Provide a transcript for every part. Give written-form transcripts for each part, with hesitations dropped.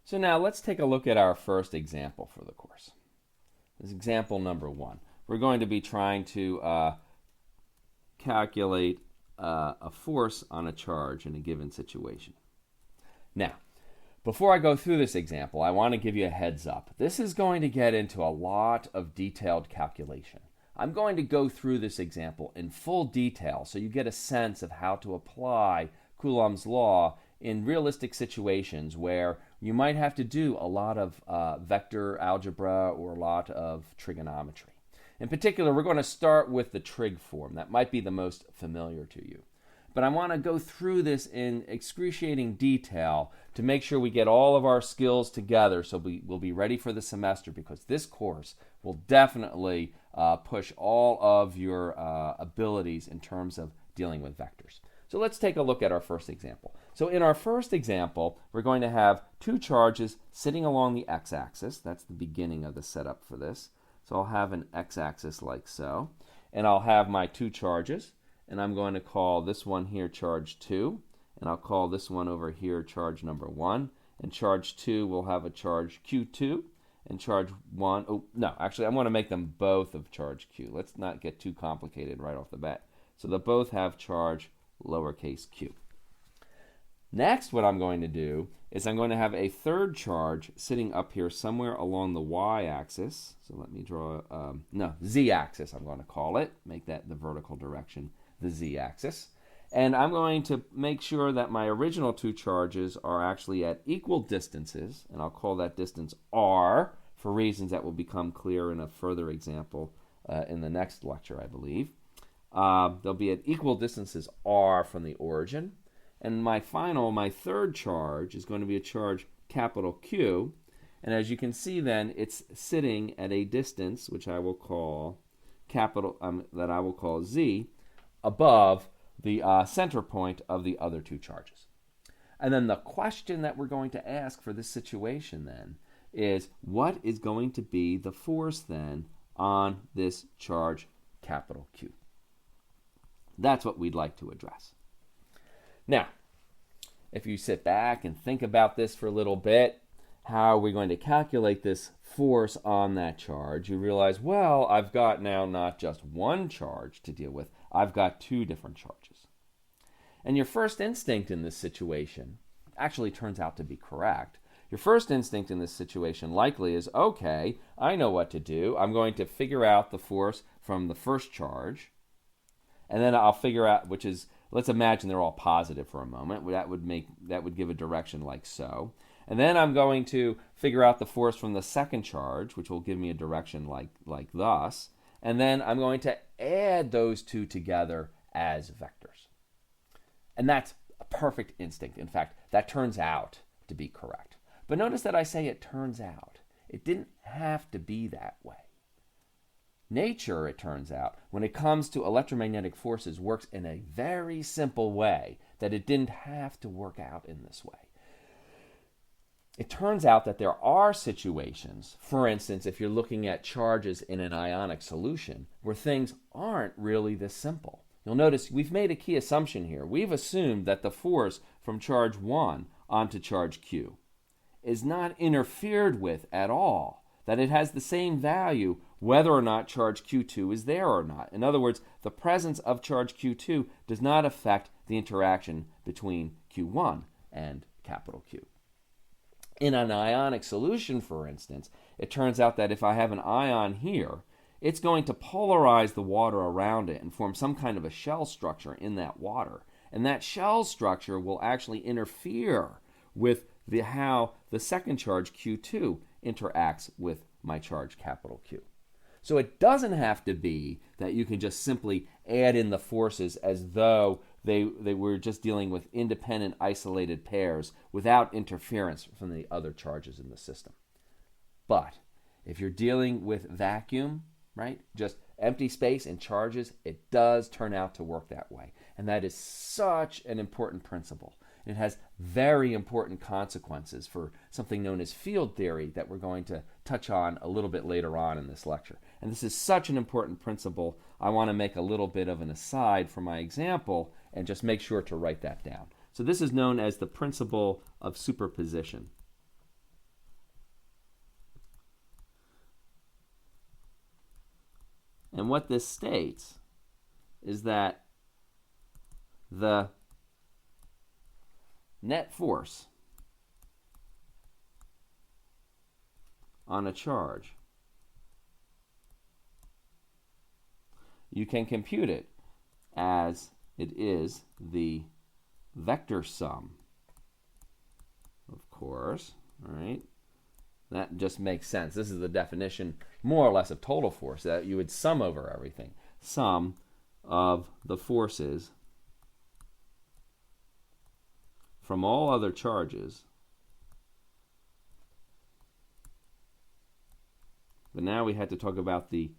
So now let's take a look at our first example for the course. This is example number 1. We're going to be trying to calculate a force on a charge in a given situation. Now, before I go through this example, I want to give you a heads up. This is going to get into a lot of detailed calculation. I'm going to go through this example in full detail so you get a sense of how to apply Coulombs' law in realistic situations where you might have to do a lot of vector algebra or a lot of trigonometry. In particular, we're going to start with the trig form. That might be the most familiar to you. But I want to go through this in excruciating detail to make sure we get all of our skills together so we'll be ready for the semester, because this course will definitely push all of your abilities in terms of dealing with vectors. So let's take a look at our first example. So in our first example, we're going to have two charges sitting along the x-axis. That's the beginning of the setup for this. So I'll have an x-axis like so, and I'll have my two charges, and I'm going to call this one here charge 2, and I'll call this one over here charge number 1, and charge 2 will have a charge Q2, and charge 1, oh no, actually I want to make them both of charge Q. Let's not get too complicated right off the bat. So they'll both have charge lowercase q. Next, what I'm going to do is I'm going to have a third charge sitting up here somewhere along the y-axis. So let me draw, z-axis I'm going to call it. Make that the vertical direction, the z-axis. And I'm going to make sure that my original two charges are actually at equal distances, and I'll call that distance r for reasons that will become clear in a further example in the next lecture, I believe. They'll be at equal distances r from the origin. And my third charge is going to be a charge capital Q. And as you can see then, it's sitting at a distance, which I will call z, above the center point of the other two charges. And then the question that we're going to ask for this situation then is, what is going to be the force then on this charge capital Q? That's what we'd like to address. Now, if you sit back and think about this for a little bit, how are we going to calculate this force on that charge? You realize, well, I've got now not just one charge to deal with, I've got two different charges. And your first instinct in this situation actually turns out to be correct. Your first instinct in this situation likely is, okay, I know what to do. I'm going to figure out the force from the first charge, and then I'll figure out, which is, let's imagine they're all positive for a moment. That would give a direction like so. And then I'm going to figure out the force from the second charge, which will give me a direction like thus. And then I'm going to add those two together as vectors. And that's a perfect instinct. In fact, that turns out to be correct. But notice that I say it turns out. It didn't have to be that way. Nature, it turns out, when it comes to electromagnetic forces, works in a very simple way that it didn't have to work out in this way. It turns out that there are situations, for instance, if you're looking at charges in an ionic solution, where things aren't really this simple. You'll notice we've made a key assumption here. We've assumed that the force from charge 1 onto charge Q is not interfered with at all, that it has the same value whether or not charge Q2 is there or not. In other words, the presence of charge Q2 does not affect the interaction between Q1 and capital Q. In an ionic solution, for instance, it turns out that if I have an ion here, it's going to polarize the water around it and form some kind of a shell structure in that water. And that shell structure will actually interfere with how the second charge Q2 interacts with my charge capital Q. So it doesn't have to be that you can just simply add in the forces as though they were just dealing with independent isolated pairs without interference from the other charges in the system. But if you're dealing with vacuum, right, just empty space and charges, it does turn out to work that way. And that is such an important principle. It has very important consequences for something known as field theory that we're going to touch on a little bit later on in this lecture. And this is such an important principle, I want to make a little bit of an aside for my example and just make sure to write that down. So this is known as the principle of superposition. And what this states is that the net force on a charge, you can compute it as it is the vector sum, of course, all right? That just makes sense. This is the definition, more or less, of total force, that you would sum over everything. Sum of the forces from all other charges. But now we had to talk about the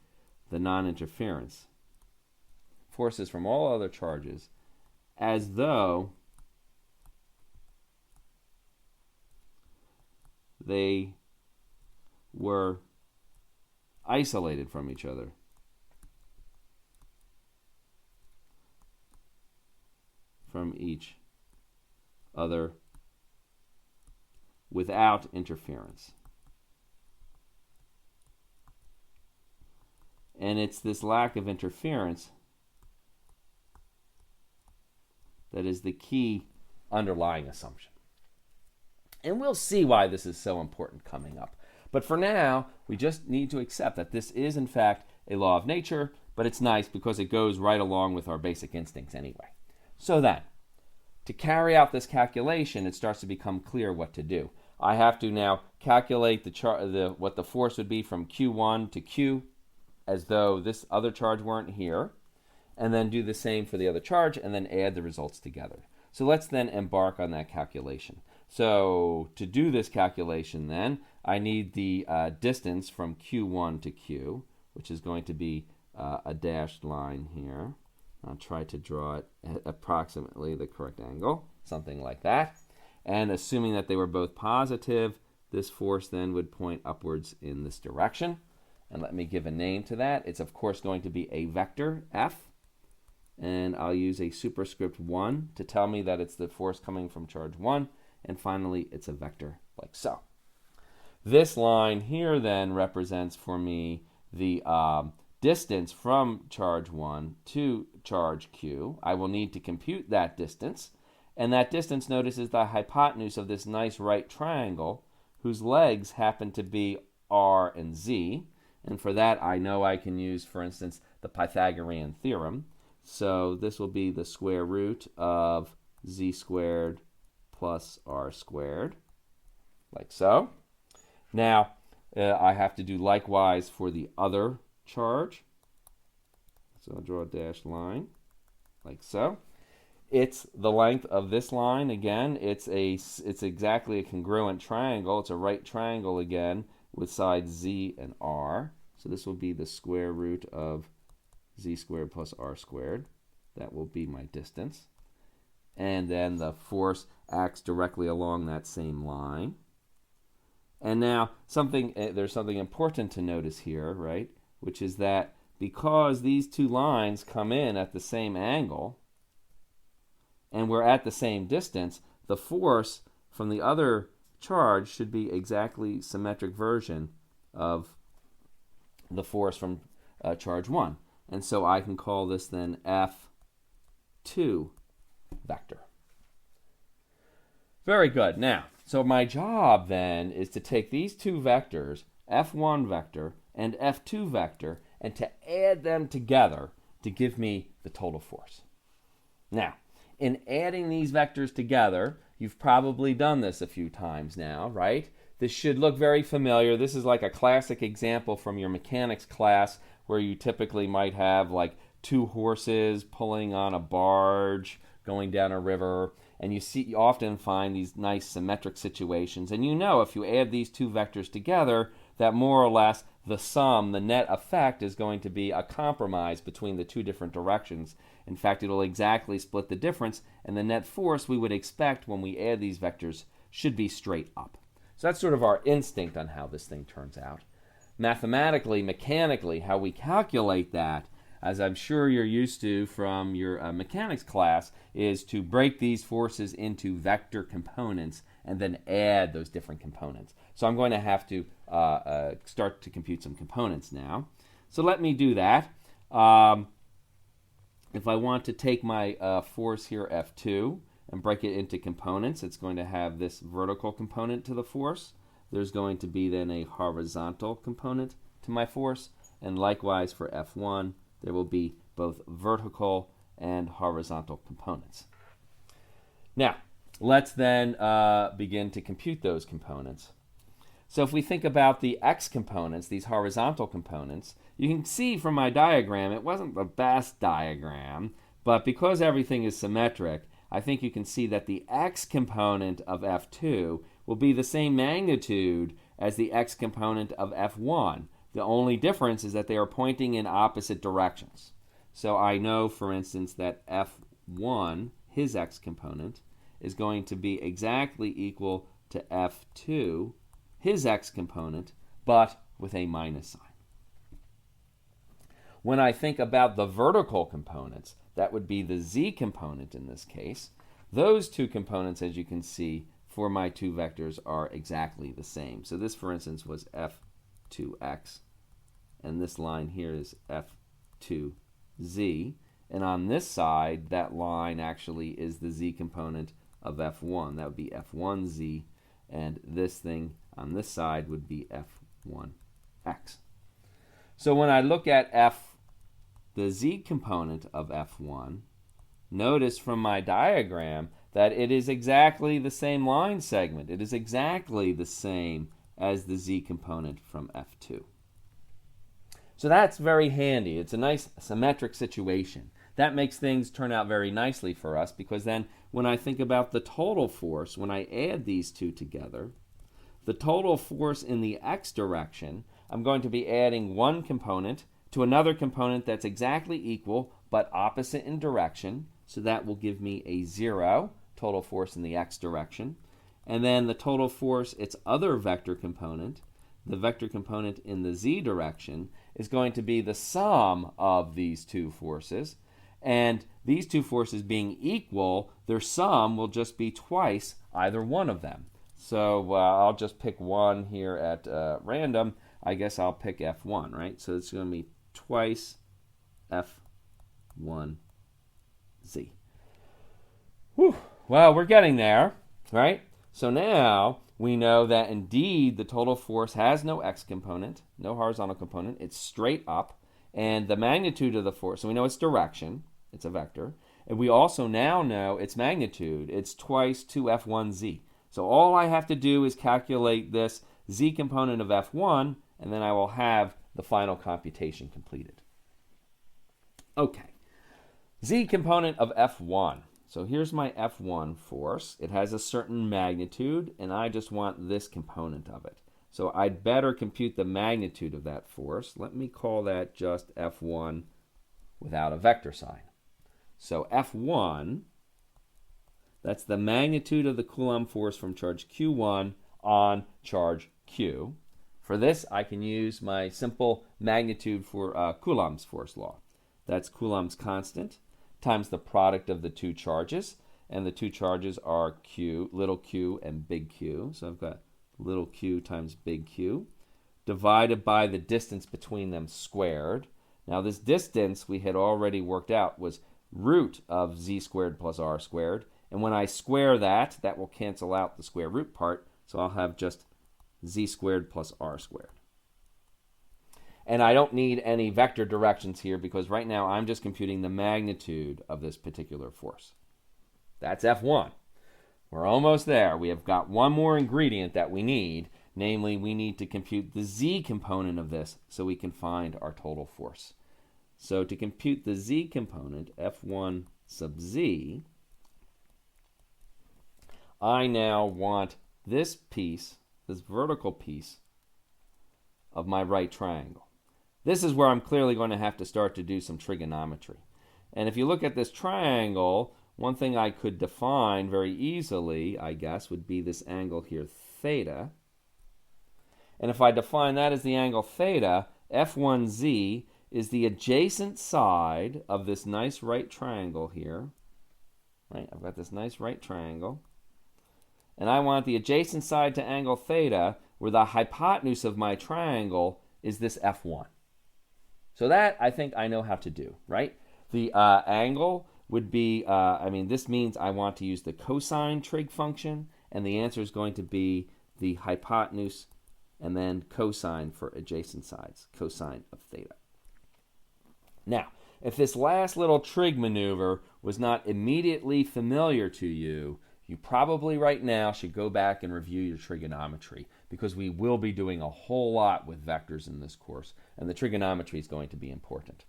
non-interference. Forces from all other charges, as though they were isolated from each other. From each other without interference. And it's this lack of interference that is the key underlying assumption. And we'll see why this is so important coming up. But for now, we just need to accept that this is, in fact, a law of nature, but it's nice because it goes right along with our basic instincts anyway. So then, to carry out this calculation, it starts to become clear what to do. I have to now calculate what the force would be from Q1 to Q, as though this other charge weren't here, and then do the same for the other charge, and then add the results together. So let's then embark on that calculation. So to do this calculation then, I need the distance from Q1 to Q, which is going to be a dashed line here. I'll try to draw it at approximately the correct angle, something like that. And assuming that they were both positive, this force then would point upwards in this direction. And let me give a name to that. It's of course going to be a vector, F. And I'll use a superscript 1 to tell me that it's the force coming from charge 1. And finally, it's a vector, like so. This line here then represents for me the distance from charge 1 to charge Q. I will need to compute that distance. And that distance, notice, is the hypotenuse of this nice right triangle, whose legs happen to be R and Z. And for that, I know I can use, for instance, the Pythagorean theorem. So this will be the square root of Z squared plus R squared, like so. Now, I have to do likewise for the other charge. So I'll draw a dashed line, like so. It's the length of this line again. It's exactly a congruent triangle. It's a right triangle again with sides Z and R. So this will be the square root of Z squared plus R squared. That will be my distance. And then the force acts directly along that same line. And now there's something important to notice here, right? Which is that because these two lines come in at the same angle, and we're at the same distance, the force from the other charge should be exactly symmetric version of the force from charge 1. And so I can call this then F2 vector. Very good. Now, so my job then is to take these two vectors, F1 vector and F2 vector, and to add them together to give me the total force. Now, in adding these vectors together, you've probably done this a few times now, right? This should look very familiar. This is like a classic example from your mechanics class where you typically might have like two horses pulling on a barge going down a river, and you often find these nice symmetric situations. And you know if you add these two vectors together that more or less the sum, the net effect, is going to be a compromise between the two different directions. In fact, it'll exactly split the difference, and the net force we would expect when we add these vectors should be straight up. So that's sort of our instinct on how this thing turns out. Mathematically, mechanically, how we calculate that, as I'm sure you're used to from your mechanics class, is to break these forces into vector components and then add those different components. So I'm going to have to start to compute some components now. So let me do that. If I want to take my force here, F2, and break it into components, it's going to have this vertical component to the force. There's going to be then a horizontal component to my force, and likewise for F1, there will be both vertical and horizontal components. Now, let's then begin to compute those components. So if we think about the x components, these horizontal components, you can see from my diagram, it wasn't the best diagram, but because everything is symmetric, I think you can see that the x component of F2 will be the same magnitude as the x component of F1. The only difference is that they are pointing in opposite directions. So I know, for instance, that F1, his x component, is going to be exactly equal to F2, his x component, but with a minus sign. When I think about the vertical components, that would be the z component in this case. Those two components, as you can see, for my two vectors are exactly the same. So this, for instance, was f2x, and this line here is f2z. And on this side, that line actually is the z component of f1. That would be f1z, and this thing on this side would be f1x. So when I look at the z component of f1, notice from my diagram that it is exactly the same line segment. It is exactly the same as the z component from f2. So that's very handy. It's a nice symmetric situation. That makes things turn out very nicely for us, because then when I think about the total force, when I add these two together, the total force in the x direction, I'm going to be adding one component to another component that's exactly equal but opposite in direction. So that will give me a 0 total force in the x direction. And then the total force, its other vector component, the vector component in the z direction, is going to be the sum of these two forces. And these two forces being equal, their sum will just be twice either one of them. So I'll just pick one here at random. I guess I'll pick F1, right? So it's going to be twice F1z. Whew. Well, we're getting there, right? So now we know that indeed the total force has no x component, no horizontal component. It's straight up. And the magnitude of the force, so we know its direction. It's a vector. And we also now know its magnitude. It's twice 2f1z. So all I have to do is calculate this z component of f1, and then I will have the final computation completed. Okay, z component of f1. So here's my f1 force. It has a certain magnitude, and I just want this component of it. So I'd better compute the magnitude of that force. Let me call that just f1 without a vector sign. So F1, that's the magnitude of the Coulomb force from charge Q1 on charge Q. For this, I can use my simple magnitude for Coulomb's force law. That's Coulomb's constant times the product of the two charges. And the two charges are Q, little q, and big Q. So I've got little q times big Q, divided by the distance between them squared. Now this distance we had already worked out was root of z squared plus r squared. And when I square that, that will cancel out the square root part. So I'll have just z squared plus r squared. And I don't need any vector directions here, because right now I'm just computing the magnitude of this particular force. That's F1. We're almost there. We have got one more ingredient that we need. Namely, we need to compute the z component of this so we can find our total force. So to compute the z component, F1 sub z, I now want this piece, this vertical piece of my right triangle. This is where I'm clearly going to have to start to do some trigonometry. And if you look at this triangle, one thing I could define very easily, I guess, would be this angle here, theta. And if I define that as the angle theta, F1z is the adjacent side of this nice right triangle here. Right? I've got this nice right triangle. And I want the adjacent side to angle theta, where the hypotenuse of my triangle is this F1. So that I think I know how to do, right? The angle would be, this means I want to use the cosine trig function, and the answer is going to be the hypotenuse and then cosine for adjacent sides, cosine of theta. Now, if this last little trig maneuver was not immediately familiar to you, you probably right now should go back and review your trigonometry, because we will be doing a whole lot with vectors in this course, and the trigonometry is going to be important.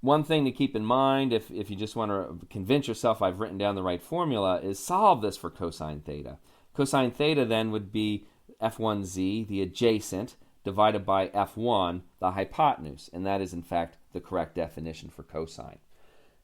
One thing to keep in mind, if you just want to convince yourself I've written down the right formula, is solve this for cosine theta. Cosine theta then would be f1z, the adjacent, divided by f1, the hypotenuse, and that is in fact the correct definition for cosine.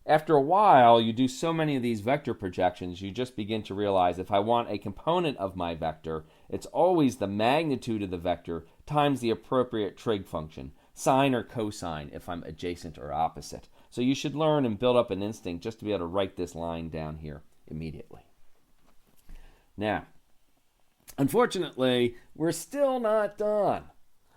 After a while, you do so many of these vector projections, you just begin to realize if I want a component of my vector, it's always the magnitude of the vector times the appropriate trig function, sine or cosine if I'm adjacent or opposite. So you should learn and build up an instinct just to be able to write this line down here immediately. Now, unfortunately, we're still not done.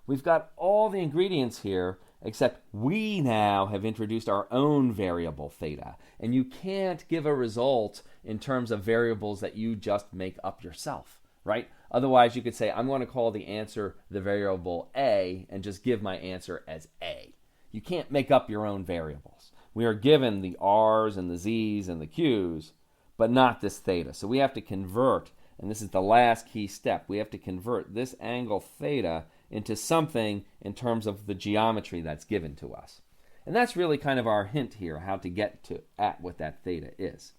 We've got all the ingredients here, except we now have introduced our own variable theta. And you can't give a result in terms of variables that you just make up yourself, right? Otherwise, you could say, I'm going to call the answer the variable a and just give my answer as a. You can't make up your own variables. We are given the r's and the z's and the q's, but not this theta. So we have to convert, and this is the last key step, we have to convert this angle theta into something in terms of the geometry that's given to us. And that's really kind of our hint here, how to get at what that theta is.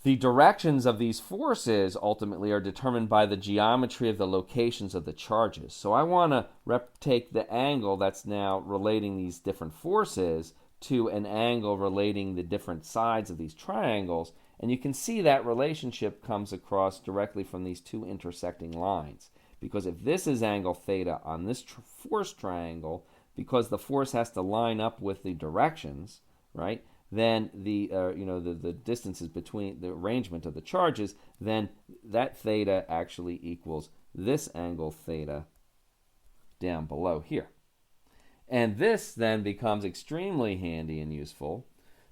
The directions of these forces ultimately are determined by the geometry of the locations of the charges. So I want to take the angle that's now relating these different forces to an angle relating the different sides of these triangles, and you can see that relationship comes across directly from these two intersecting lines. Because if this is angle theta on this force triangle, because the force has to line up with the directions, right? Then the distances between the arrangement of the charges, then that theta actually equals this angle theta down below here. And this then becomes extremely handy and useful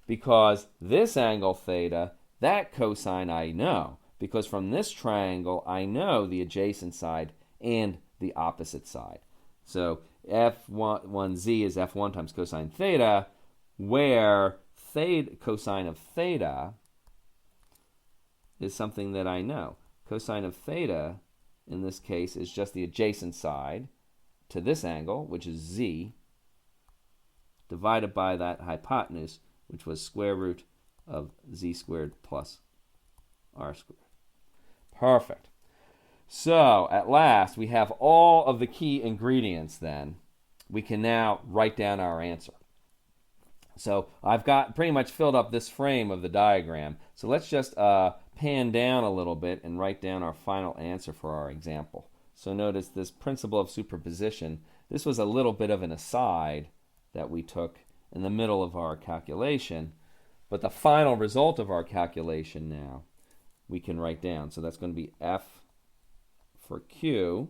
because this angle theta, that cosine I know, because from this triangle I know the adjacent side and the opposite side. So f1z is f1 times cosine theta, where theta, cosine of theta is something that I know. Cosine of theta, in this case, is just the adjacent side to this angle, which is z, divided by that hypotenuse, which was square root of z squared plus r squared. Perfect. So, at last, we have all of the key ingredients then. We can now write down our answer. So, I've got pretty much filled up this frame of the diagram. So, let's just pan down a little bit and write down our final answer for our example. So, notice this principle of superposition. This was a little bit of an aside that we took in the middle of our calculation. But the final result of our calculation now, we can write down. So, that's going to be f for Q.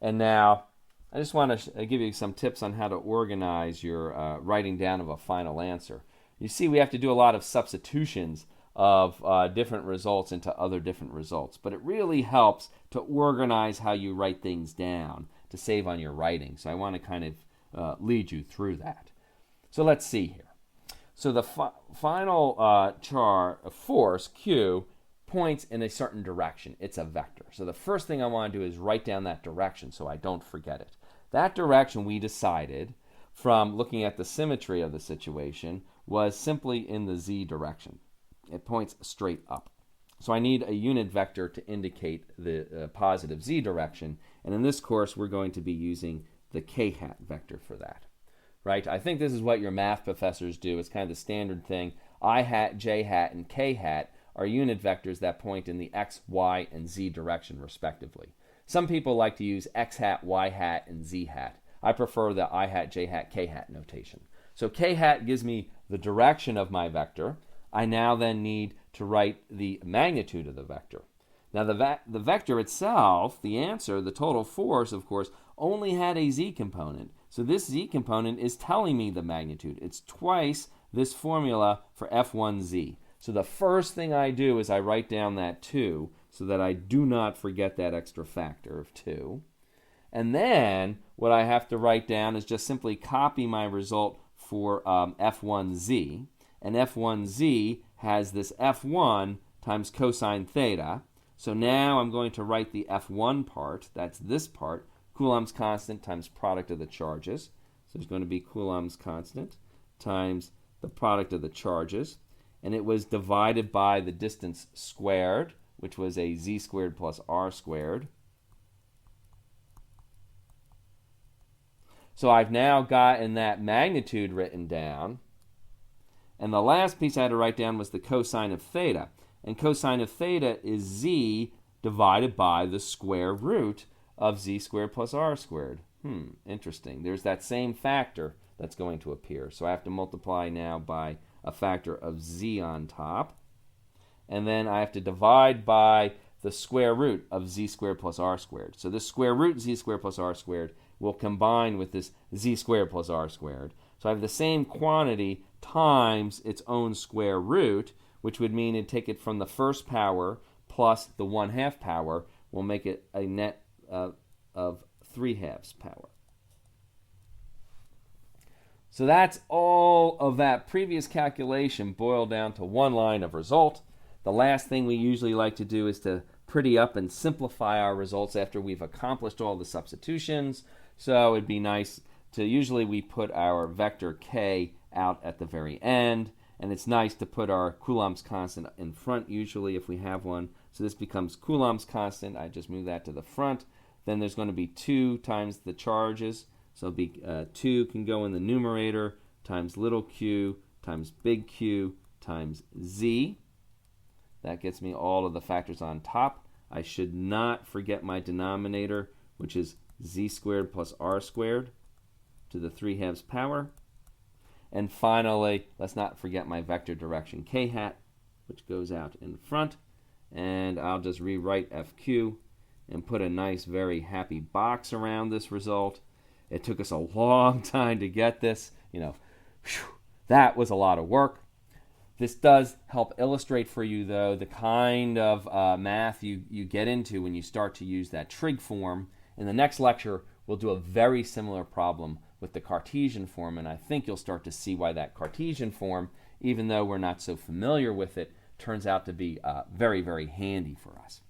And now I just want to give you some tips on how to organize your writing down of a final answer. You see, we have to do a lot of substitutions of different results into other different results, but it really helps to organize how you write things down to save on your writing. So I want to kind of lead you through that. So let's see here. So the final force, Q, points in a certain direction. It's a vector. So the first thing I want to do is write down that direction so I don't forget it. That direction we decided from looking at the symmetry of the situation was simply in the z direction. It points straight up. So I need a unit vector to indicate the positive z direction, and in this course we're going to be using the k-hat vector for that. Right? I think this is what your math professors do. It's kind of the standard thing. I hat, j hat, and k hat are unit vectors that point in the x, y, and z direction respectively. Some people like to use x hat, y hat, and z hat. I prefer the I hat, j hat, k hat notation. So k hat gives me the direction of my vector. I now then need to write the magnitude of the vector. Now the vector itself, the answer, the total force, of course, only had a z component. So this z component is telling me the magnitude. It's twice this formula for f1z. So the first thing I do is I write down that 2 so that I do not forget that extra factor of 2. And then what I have to write down is just simply copy my result for f1z. And f1z has this f1 times cosine theta. So now I'm going to write the f1 part, that's this part, Coulomb's constant times product of the charges. So there's going to be Coulomb's constant times the product of the charges. And it was divided by the distance squared, which was a z squared plus r squared. So I've now gotten that magnitude written down. And the last piece I had to write down was the cosine of theta. And cosine of theta is z divided by the square root of z squared plus r squared. Interesting. There's that same factor that's going to appear. So I have to multiply now by a factor of z on top. And then I have to divide by the square root of z squared plus r squared. So this square root z squared plus r squared will combine with this z squared plus r squared. So I have the same quantity times its own square root, which would mean it'd take it from the first power plus the 1/2 power, will make it a net of 3/2 power. So that's all of that previous calculation boiled down to one line of result. The last thing we usually like to do is to pretty up and simplify our results after we've accomplished all the substitutions. So it'd be nice to, usually we put our vector k out at the very end, and it's nice to put our Coulomb's constant in front usually if we have one. So this becomes Coulomb's constant. I just move that to the front. Then there's going to be 2 times the charges. So it'll be 2 can go in the numerator times little q times big Q times z. That gets me all of the factors on top. I should not forget my denominator, which is z squared plus r squared to the 3/2 power. And finally, let's not forget my vector direction k hat, which goes out in front. And I'll just rewrite fq and put a nice, very happy box around this result. It took us a long time to get this. That was a lot of work. This does help illustrate for you, though, the kind of math you get into when you start to use that trig form. In the next lecture, we'll do a very similar problem with the Cartesian form, and I think you'll start to see why that Cartesian form, even though we're not so familiar with it, turns out to be very, very handy for us.